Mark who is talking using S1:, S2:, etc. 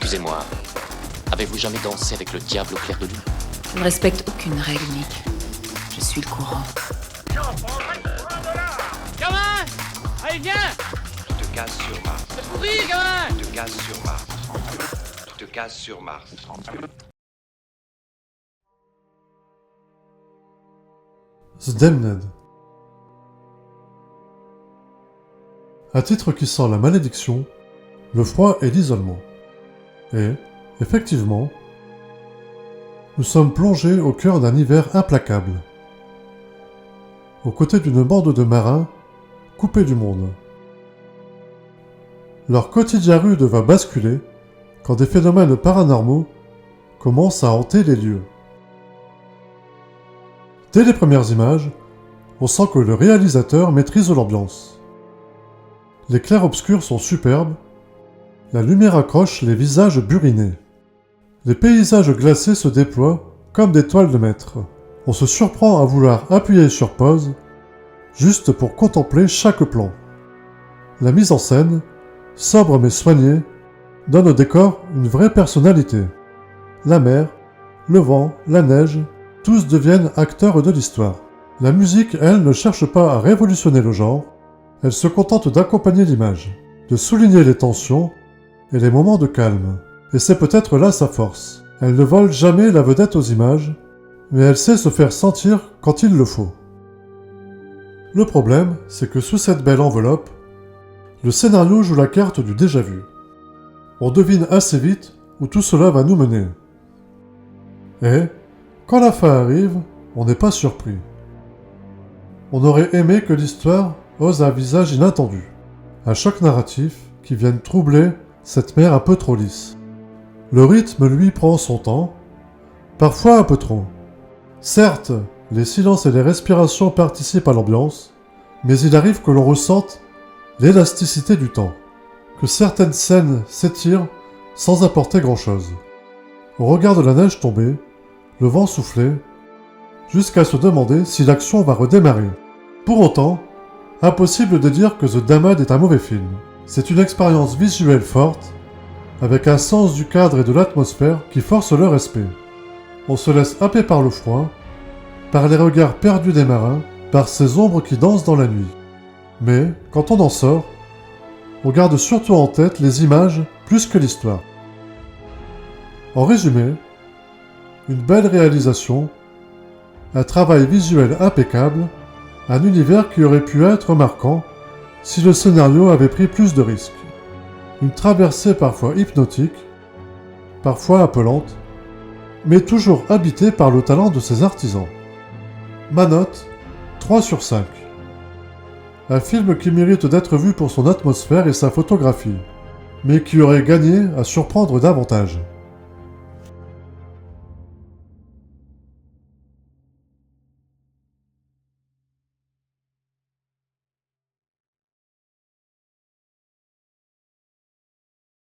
S1: Excusez-moi, avez-vous jamais dansé avec le diable au clair de lune?
S2: Je ne respecte aucune règle, Nick. Je suis le courant.
S3: Gamin! Allez, viens!
S4: Tu te casses sur Mars.
S3: Oui, gamin!
S4: Tu te casses sur Mars. Tu te casses sur Mars.
S5: The Damned. Un titre qui sent la malédiction, le froid et l'isolement. Et, effectivement, nous sommes plongés au cœur d'un hiver implacable, aux côtés d'une bande de marins coupés du monde. Leur quotidien rude va basculer quand des phénomènes paranormaux commencent à hanter les lieux. Dès les premières images, on sent que le réalisateur maîtrise l'ambiance. Les clairs-obscurs sont superbes, la lumière accroche les visages burinés. Les paysages glacés se déploient comme des toiles de maître. On se surprend à vouloir appuyer sur pause, juste pour contempler chaque plan. La mise en scène, sobre mais soignée, donne au décor une vraie personnalité. La mer, le vent, la neige, tous deviennent acteurs de l'histoire. La musique, elle, ne cherche pas à révolutionner le genre, elle se contente d'accompagner l'image, de souligner les tensions et les moments de calme. Et c'est peut-être là sa force. Elle ne vole jamais la vedette aux images, mais elle sait se faire sentir quand il le faut. Le problème, c'est que sous cette belle enveloppe, le scénario joue la carte du déjà-vu. On devine assez vite où tout cela va nous mener. Et, quand la fin arrive, on n'est pas surpris. On aurait aimé que l'histoire ose un visage inattendu, un choc narratif qui vienne troubler cette mer un peu trop lisse. Le rythme, lui, prend son temps, parfois un peu trop. Certes, les silences et les respirations participent à l'ambiance, mais il arrive que l'on ressente l'élasticité du temps, que certaines scènes s'étirent sans apporter grand-chose. On regarde la neige tomber, le vent souffler, jusqu'à se demander si l'action va redémarrer. Pour autant, impossible de dire que The Damned est un mauvais film. C'est une expérience visuelle forte, avec un sens du cadre et de l'atmosphère qui force le respect. On se laisse happer par le froid, par les regards perdus des marins, par ces ombres qui dansent dans la nuit. Mais, quand on en sort, on garde surtout en tête les images plus que l'histoire. En résumé, une belle réalisation, un travail visuel impeccable, un univers qui aurait pu être marquant si le scénario avait pris plus de risques. Une traversée parfois hypnotique, parfois appelante, mais toujours habitée par le talent de ses artisans. Ma note, 3 sur 5. Un film qui mérite d'être vu pour son atmosphère et sa photographie, mais qui aurait gagné à surprendre davantage.